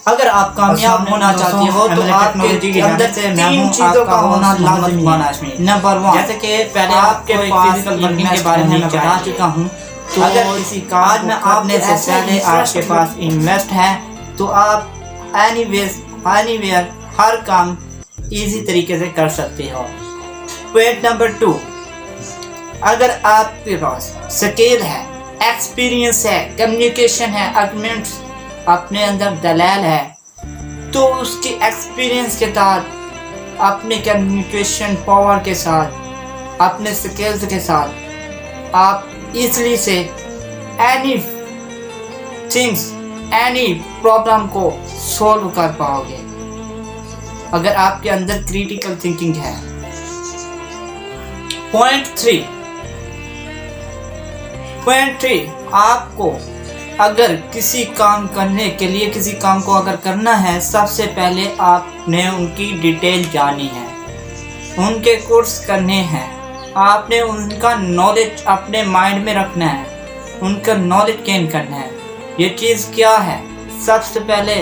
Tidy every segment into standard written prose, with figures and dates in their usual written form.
अगर आप कामयाब होना चाहते हो तो आपके अंदर से 3 चीज़ों का होना लाजमी है। नंबर 1, जैसे कि पहले आपके फिजिकल वर्किंग के बारे में मैं बता चुका हूँ, तो अगर किसी काम में आपने से पहले आपके पास इन्वेस्ट है तो आप एनीवेयर हर काम इजी तरीके से कर सकते हो। पॉइंट नंबर 2, अगर आपके पास स्किल है, एक्सपीरियंस है, कम्युनिकेशन है, आर्गुमेंट्स अपने अंदर दलाल है, तो उसके एक्सपीरियंस के साथ, अपने कम्युनिकेशन पावर के साथ, अपने स्किल्स के साथ आप इजली से एनी प्रॉब्लम को सॉल्व कर पाओगे अगर आपके अंदर क्रिटिकल थिंकिंग है। पॉइंट 3, आपको अगर किसी काम करने के लिए किसी काम को अगर करना है, सबसे पहले आपने उनकी डिटेल जानी है, उनके कोर्स करने हैं, आपने उनका नॉलेज अपने माइंड में रखना है, उनका नॉलेज गेन करना है। ये चीज़ क्या है, सबसे पहले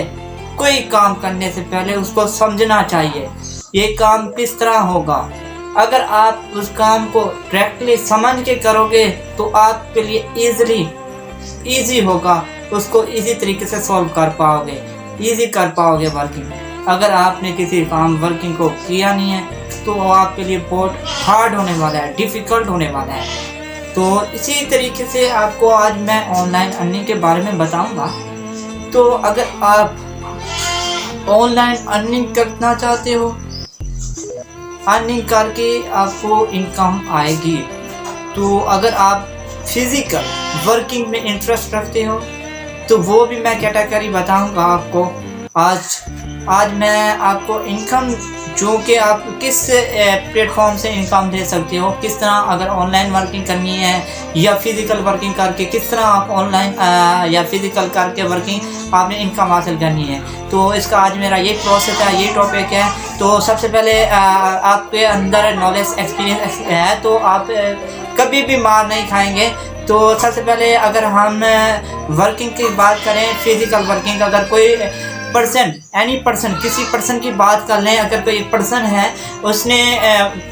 कोई काम करने से पहले उसको समझना चाहिए ये काम किस तरह होगा। अगर आप उस काम को डायरेक्टली समझ के करोगे तो आपके लिए ईजी होगा, उसको इजी तरीके से सॉल्व कर पाओगे, इजी कर पाओगे वर्किंग। अगर आपने किसी काम वर्किंग को किया नहीं है तो आपके लिए बहुत हार्ड होने वाला है, डिफ़िकल्ट होने वाला है। तो इसी तरीके से आपको आज मैं ऑनलाइन अर्निंग के बारे में बताऊंगा। तो अगर आप ऑनलाइन अर्निंग करना चाहते हो, अर्निंग करके आपको इनकम आएगी, तो अगर आप फिजिकल वर्किंग में इंटरेस्ट रखते हो तो वो भी मैं कैटेगरी बताऊंगा आपको। आज मैं आपको इनकम, जो कि आप किस प्लेटफॉर्म से इनकम दे सकते हो, किस तरह अगर ऑनलाइन वर्किंग करनी है या फिजिकल वर्किंग करके किस तरह आप ऑनलाइन या फिजिकल करके वर्किंग आपने इनकम हासिल करनी है, तो इसका आज मेरा ये प्रोसेस है, ये टॉपिक है। तो सबसे पहले आपके अंदर नॉलेज एक्सपीरियंस है तो आप कभी भी मार नहीं खाएंगे। तो सबसे पहले अगर हम वर्किंग की बात करें, फिजिकल वर्किंग, अगर कोई किसी पर्सन की बात कर लें, अगर कोई पर्सन है उसने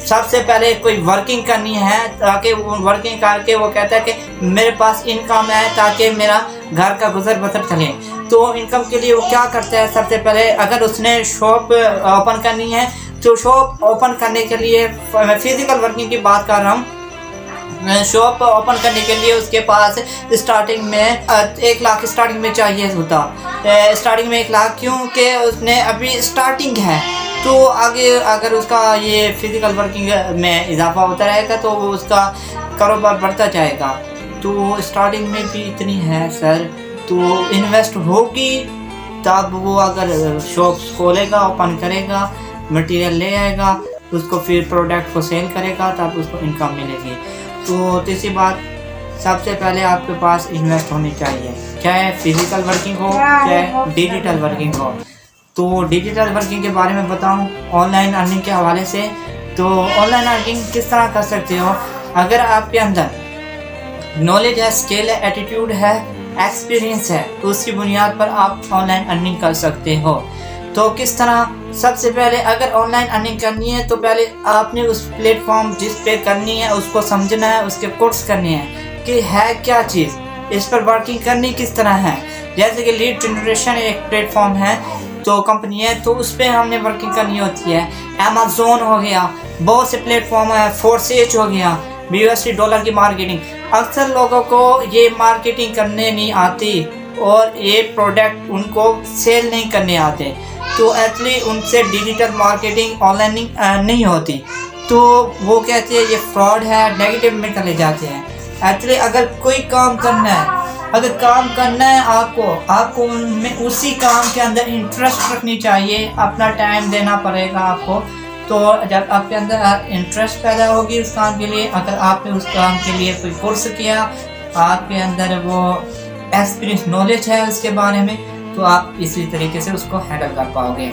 सबसे पहले कोई वर्किंग करनी है, ताकि वो वर्किंग करके वो कहता है कि मेरे पास इनकम है ताकि मेरा घर का गुजर बसर चले। तो इनकम के लिए वो क्या करता है, सबसे पहले अगर उसने शॉप ओपन करनी है तो शॉप ओपन करने के लिए, फिजिकल वर्किंग की बात कर रहा हूँ, शॉप ओपन करने के लिए उसके पास स्टार्टिंग में 1 लाख स्टार्टिंग में चाहिए होता। स्टार्टिंग में 1 लाख, क्योंकि उसने अभी स्टार्टिंग है, तो आगे अगर उसका ये फिजिकल वर्किंग में इजाफा होता रहेगा तो वो उसका कारोबार बढ़ता जाएगा। तो स्टार्टिंग में भी इतनी है सर, तो इन्वेस्ट होगी तब वो अगर शॉप खोलेगा, ओपन करेगा, मटेरियल ले आएगा, उसको फिर प्रोडक्ट को सेल करेगा, तब उसको इनकम मिलेगी। तो तीसरी बात, सबसे पहले आपके पास इन्वेस्ट होनी चाहिए, चाहे फिजिकल वर्किंग हो चाहे डिजिटल वर्किंग हो। तो डिजिटल वर्किंग के बारे में बताऊं ऑनलाइन अर्निंग के हवाले से, तो ऑनलाइन अर्निंग किस तरह कर सकते हो, अगर आपके अंदर नॉलेज है, स्किल है, एटीट्यूड है, एक्सपीरियंस है, तो उसकी बुनियाद पर आप ऑनलाइन अर्निंग कर सकते हो। तो किस तरह, सबसे पहले अगर ऑनलाइन अर्निंग करनी है तो पहले आपने उस प्लेटफॉर्म जिस पे करनी है उसको समझना है, उसके कोर्स करने हैं कि है क्या चीज़, इस पर वर्किंग करनी किस तरह है। जैसे कि लीड जनरेशन एक प्लेटफॉर्म है, तो कंपनी है, तो उस पर हमने वर्किंग करनी होती है। अमेज़न हो गया, बहुत से प्लेटफॉर्म है, फोर्सेज हो गया, $20 की मार्केटिंग। अक्सर लोगों को ये मार्केटिंग करने नहीं आती और ये प्रोडक्ट उनको सेल नहीं करने आते, तो एक्चुअली उनसे डिजिटल मार्केटिंग ऑनलाइन नहीं होती, तो वो कहते हैं ये फ्रॉड है, नेगेटिव में चले जाते हैं। एक्चुअली अगर कोई काम करना है, आपको उनमें उसी काम के अंदर इंटरेस्ट रखनी चाहिए, अपना टाइम देना पड़ेगा आपको। तो जब आपके अंदर इंटरेस्ट पैदा होगी उस काम के लिए, अगर आपने उस काम के लिए कोई कोर्स किया, आपके अंदर वो एक्सपीरियंस नॉलेज है उसके बारे में, तो आप इसी तरीके से उसको हैंडल कर पाओगे।